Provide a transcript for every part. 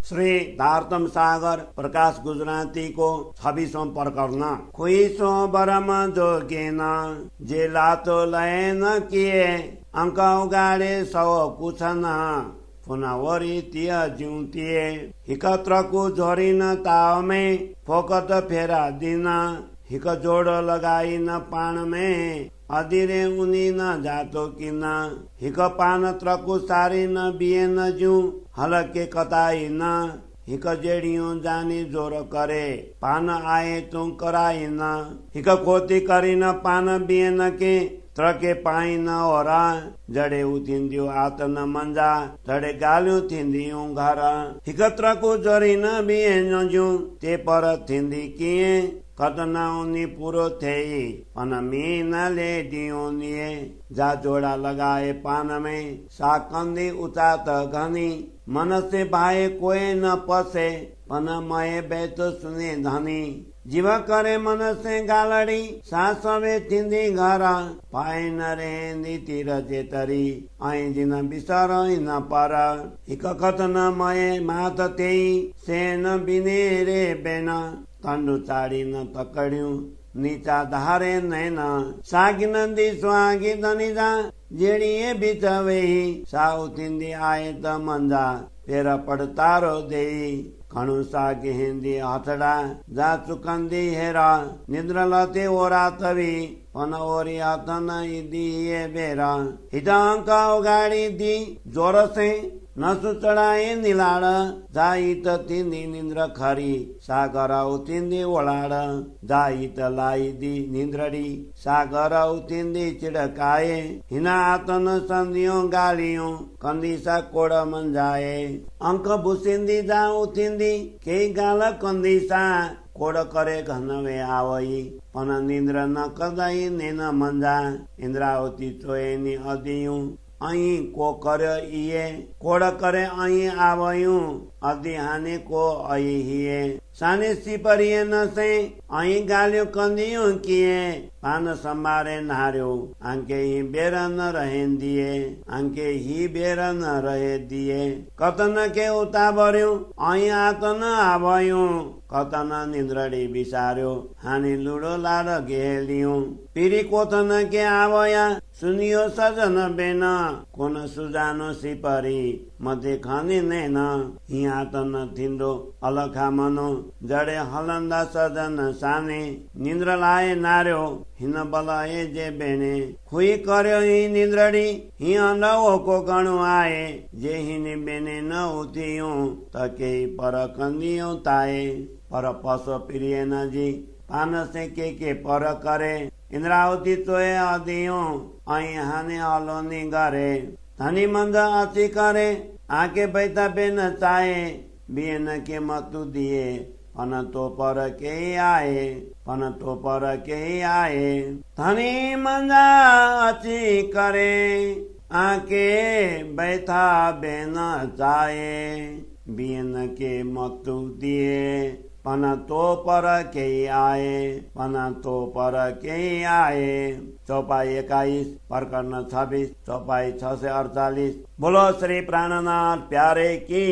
श्री धार्तम सागर प्रकाश गुजराती को 26वां प्रकरण। खुइसो बरम जोगेन जे लातो लय न किए अंक उगाडे सौ कुछन पुनवरी तिय ज्यूतिए हिकत्रको झोरिन ताव में फोकत फेरा दिन हिक जोड़ लगाई न पान में अदिरे उनी न जातो किन हिक पान त्रकु सारी न बिए न जू हलके कताई न हिक जेड़ियों जानी जोर करे पान आए तू कराई न हिक खोती करी न पान बिए न के त्रके पाई न ओरा जड़े उथिंदियो आत न मंजा जड़े गालियों थिंदियो घर हिक त्रको जोरी न बिए न जू ते पर थिंदी किए कतना उनी पूरो थे पन मीन ले दियो निये जा जोड़ा लगाए पान में सा कंदी उचात घनी मन से भाए कोई न पसे पन मये बैत सुने धनी जीवा करे मन से गालड़ी सासवे थिंदी घर पाए न रेंदी तीर चेतरी आई जिन बिसर न पर हिक कथन मये मात ते से न बिने रे बेना कंडु चाड़ी न तकड़ियों नीचा धारे नैना सागी नंदी स्वागी धनिजा जेड़िए बिचवे सा उथिंदी आए त मंजा फेर पड़तारो दे खणु सागी हिंदी हथड़ा जा चुकंदी हेरा निद्र लते ओरा तवी पन ओरी हथन दिए बेरा हिटांक उगाड़ी दी जोर से नसु चढ़ाए निलाड़ जाई त तिंदी निंद्र खरी सागर उतिंदी ओलाड़ जाई त लाई दी निंद्रड़ी सागर उतिंदी चिड़काए हिना आतन संदियों गालियों कंदी सा कोड़ मंजाए अंक बुसिंदी जा उतिंदी के गाल कंदी सा कोड़ करे घनवे आवई पन निंद्र न कदाई नेन मंजा इंद्रावती चोएनी अदियूं आई को कर इये कोड़ करे आई आवयूं अदि हाने को आई हिये साने सिपरिये न से आई गालियों कंदियों किए पान संभारे नार्यो आंके ही बेर न रहे दिए आंके ही बेर न रहे दिए कतन के उताबर्यो आई आतन आवयूं कतन निंद्रड़ी बिसार्यो हानि लुडो लाड गेलियूं पीरी कोतन के आवया सुनियो सजन बेन कोन सुजानो सिपरी मते खाने नैना हिया तन थिंदो अलखा मनो जड़े हलंदा सजन साने निंद्र लाए नार्यो हिन बलाए जे बेने खुई कर्यो ही निंद्रड़ी हिया नवो को गणु आए जे हिने बेने न उथियो तके पर कंदियो ताए पर पसो प्रिय न जी पान से के पर करे इंद्रावती तोए अदियो आई हाने हलोनी गरे धनी मंद अति करे आके बैता बेन चाहे बियन के मतु दिए पन तो पर के आए पन तो पर के आए धनी मंद अति करे आके बैठा बेन चाहे बियन के मतु दिए पन तो पर के आए पन तो पर के आए चौपाई 21 प्रकरण 26 चौपाई 648। बोलो श्री प्राणनाथ प्यारे की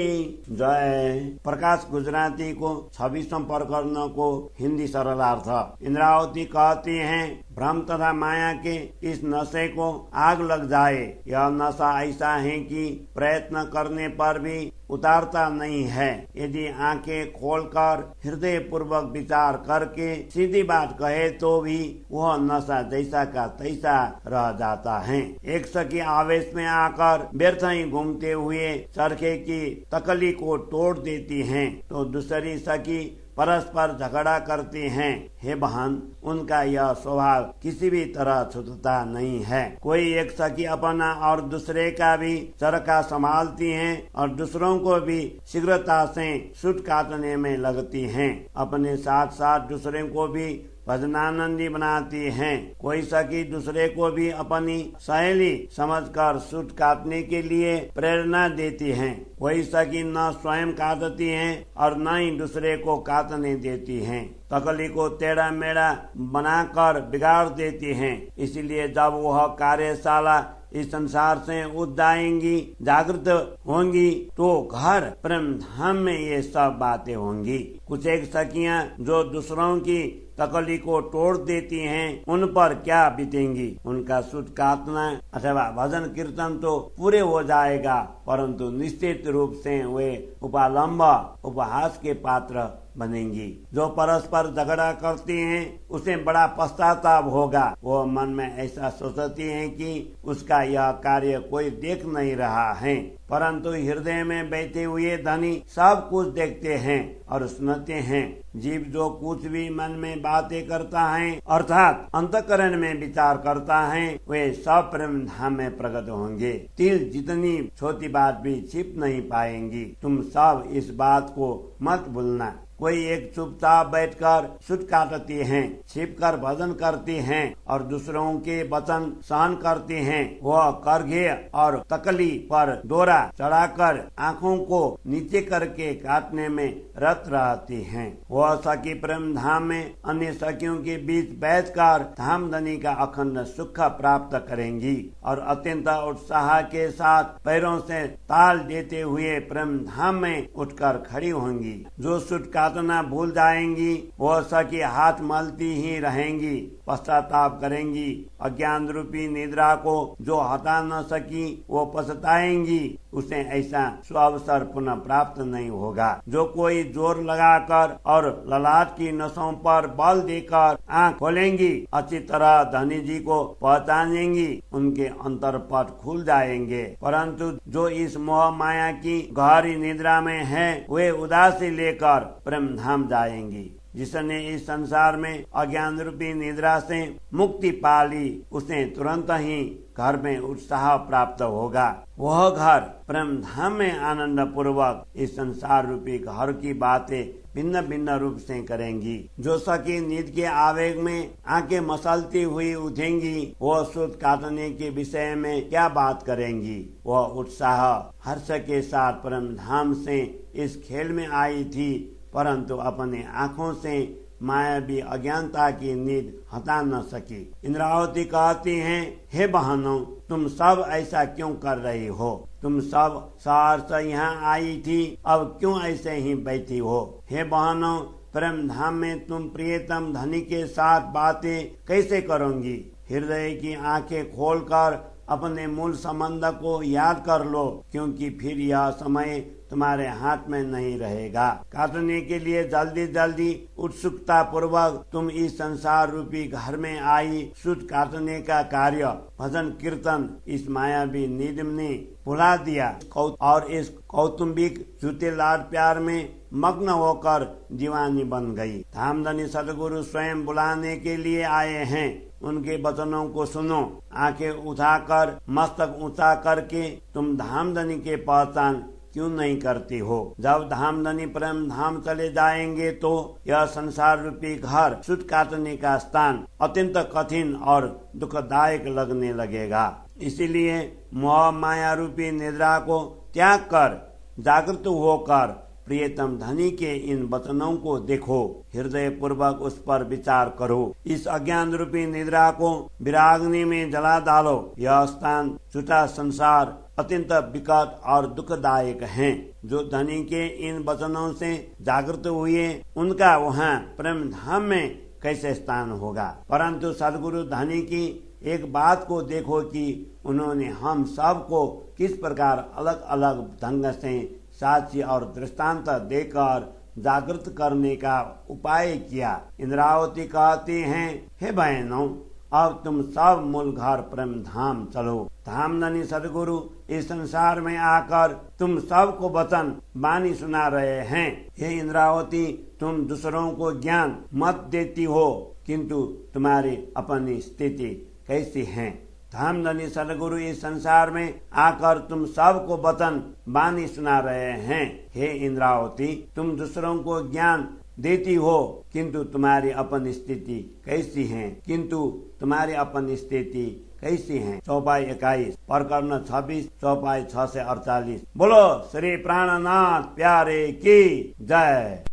जय। प्रकाश गुजराती को 26वां प्रकरण को हिंदी सरलार्थ। इंद्रावती कहती हैं भ्रम तथा माया के इस नशे को आग लग जाए। यह नशा ऐसा है कि प्रयत्न करने पर भी उतारता नहीं है। यदि आंखें खोलकर हृदय पूर्वक विचार करके सीधी बात कहे तो भी वह नशा जैसा का तैसा रह जाता है। एक सखी आवेश में आकर व्यर्थ ही घूमते हुए चरखे की तकली को तोड़ देती हैं, तो दूसरी सखी परस्पर झगड़ा करती हैं। हे बहन, उनका यह स्वभाव किसी भी तरह छूटता नहीं है। कोई एक सखी अपना और दूसरे का भी चरखा संभालती हैं और दूसरों को भी शीघ्रता से सूट काटने में लगती हैं। अपने साथ साथ दूसरे को भी भजनानंदी बनाती हैं। कोई सखी दूसरे को भी अपनी सहेली समझकर सूट काटने के लिए प्रेरणा देती हैं। कोई सखी न स्वयं काटती हैं और न ही दूसरे को काटने देती हैं। तकली को टेढ़ा मेढ़ा बनाकर बिगाड़ देती हैं। इसलिए जब वह कार्यशाला इस संसार से उठ जाएंगी, जागृत होंगी, तो घर परम धाम में ये सब बातें होंगी। कुछ एक सखियां जो दूसरों की तकली को तोड़ देती हैं, उन पर क्या बीतेंगी। उनका सुध काटना अथवा भजन कीर्तन तो पूरे हो जाएगा, परंतु निश्चित रूप से वे उपालंब उपहास के पात्र बनेंगी। जो परस्पर झगड़ा करती हैं, उसे बड़ा पश्चाताप होगा। वो मन में ऐसा सोचती हैं कि उसका यह कार्य कोई देख नहीं रहा है, परंतु हृदय में बैठे हुए धनी सब कुछ देखते हैं और सुनते हैं। जीव जो कुछ भी मन में बातें करता है, अर्थात अंतःकरण में विचार करता है, वे सब परम धाम में प्रकट होंगे। तिल जितनी छोटी बात भी छिप नहीं पाएंगी। तुम सब इस बात को मत भूलना। कोई एक चुपचाप बैठकर सुध काटती हैं, छिपकर भजन करती हैं और दूसरों के वचन सहन करती हैं। वह करघे और तकली पर डोरा चढ़ाकर आँखों को नीचे करके काटने में रत रहती हैं। वह सखी प्रेम धाम में अन्य सखियों के बीच बैठकर धामधनी का अखंड सुख प्राप्त करेंगी और अत्यंत उत्साह के साथ पैरों से ताल देते हुए प्रेम धाम में उठकर खड़ी होंगी। जो सुध काटना भूल जाएंगी, वह सखी हाथ मलती ही रहेंगी, पश्चाताप करेंगी। अज्ञान रूपी निद्रा को जो हटा न सकी, वो पछताएंगी। उसे ऐसा सुअवसर पुनः प्राप्त नहीं होगा। जो कोई जोर लगाकर और ललाट की नसों पर बल देकर आँख खोलेंगी, अच्छी तरह धनी जी को पहचानेंगी, उनके अंतरपट खुल जाएंगे। परंतु जो इस मोह माया की गहरी निद्रा में है, वे उदासी लेकर प्रेम धाम जाएंगी। जिसने इस संसार में अज्ञान रूपी निद्रा से मुक्ति पाली, उसे तुरंत ही घर में उत्साह प्राप्त होगा। वह घर प्रेम धाम में आनंद पूर्वक इस संसार रूपी घर की बातें भिन्न भिन्न रूप से करेंगी। जो सखी नींद के आवेग में आंखें मसलती हुई उठेंगी, वह सुध काटने के विषय में क्या बात करेंगी। वह उत्साह हर्ष के साथ प्रेम धाम से इस खेल में आई थी, परंतु अपने आँखों से मायावी अज्ञानता की नींद हटा न सकी। इंद्रावती कहती हैं, हे बहनों, तुम सब ऐसा क्यों कर रही हो। तुम सब शहर से यहाँ आई थी, अब क्यों ऐसे ही बैठी हो। हे बहनों, प्रेम धाम में तुम प्रियतम धनी के साथ बातें कैसे करोगी। हृदय की आंखें खोलकर अपने मूल संबंध को याद कर लो, क्योंकि फिर यह समय तुम्हारे हाथ में नहीं रहेगा। काटने के लिए जल्दी जल्दी उत्सुकता पूर्वक तुम इस संसार रूपी घर में आई। सुध काटने का कार्य भजन कीर्तन इस मायावी नींद ने भुला दिया और इस कौटुंबिक झूठे लाड प्यार में मग्न होकर दीवानी बन गई। धामधनी सदगुरु स्वयं बुलाने के लिए आए हैं। उनके वचनों को सुनो। आंखें उठाकर मस्तक ऊंचा करके तुम धामधनी के पहचान क्यों नहीं करती हो। जब धामधनी प्रेम धाम चले जाएंगे, तो यह संसार रूपी घर सुध काटने का स्थान अत्यंत कठिन और दुखदायक लगने लगेगा। इसीलिए मोह माया रूपी निद्रा को त्याग कर जागृत होकर प्रियतम धनी के इन वचनों को देखो, हृदय पूर्वक उस पर विचार करो। इस अज्ञान रूपी निद्रा को विराग्नि में जला डालो। यह स्थान झूठा संसार अत्यंत विकट और दुखदायक हैं। जो धनी के इन वचनों से जागृत हुए, उनका वहाँ प्रेम धाम में कैसे स्थान होगा। परंतु सदगुरु धनी की एक बात को देखो कि उन्होंने हम सब को किस प्रकार अलग अलग ढंग से साक्षी और दृष्टांत देकर जागृत करने का उपाय किया। इंद्रावती कहती हैं, हे बहनों, अब तुम सब मूल घर प्रेम धाम चलो। धामधनी सदगुरु इस संसार में आकर तुम सब को वचन वाणी सुना रहे हैं। हे इंद्रावती, तुम दूसरों को ज्ञान मत देती हो, किंतु तुम्हारी अपनी स्थिति कैसी है। धामधनी सदगुरु इस संसार में आकर तुम सब को वचन वाणी सुना रहे हैं। हे इंद्रावती, तुम दूसरों को ज्ञान देती हो, किंतु तुम्हारी अपनी स्थिति कैसी है। किंतु तुम्हारी अपनी स्थिति कैसी है। चौपाई 21 प्रकरण 26 चौपाई 6 से 48। बोलो श्री प्राणनाथ प्यारे की जय।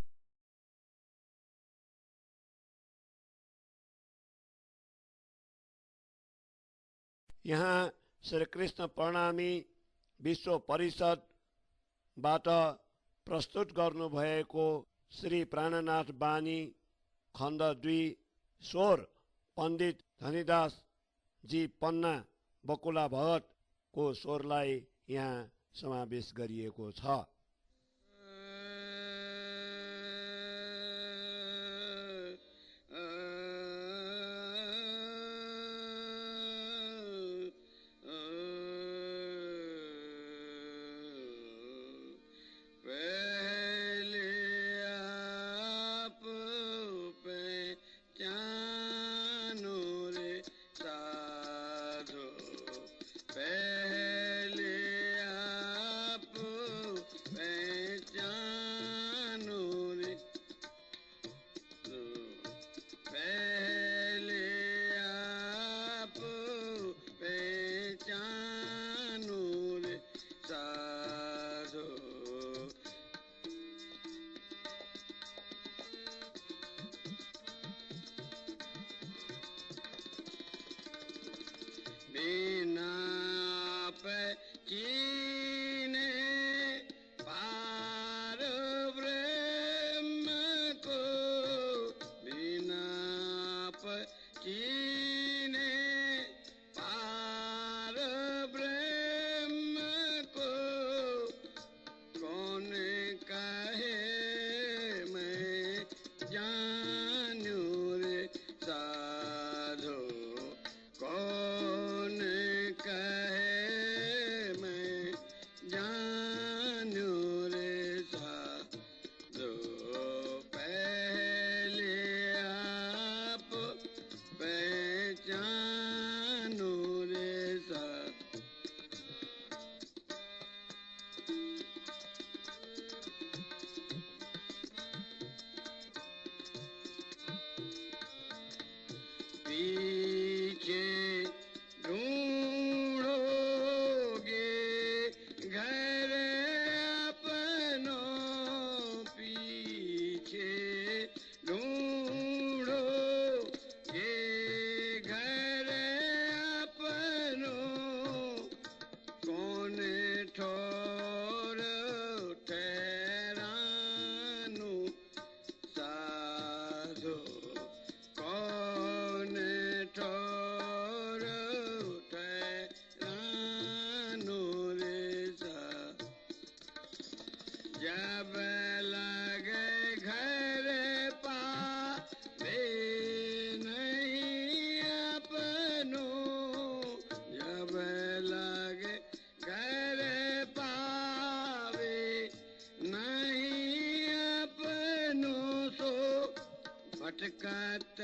यहाँ श्री कृष्ण प्रणामी विश्व परिषदबाट प्रस्तुत गर्नुभएको श्री प्राणनाथ बानी खण्ड 2 स्वर पण्डित धनीदास जी पन्ना बकुला भगतको स्वरलाई यहाँ समावेश गरिएको छ। भटकत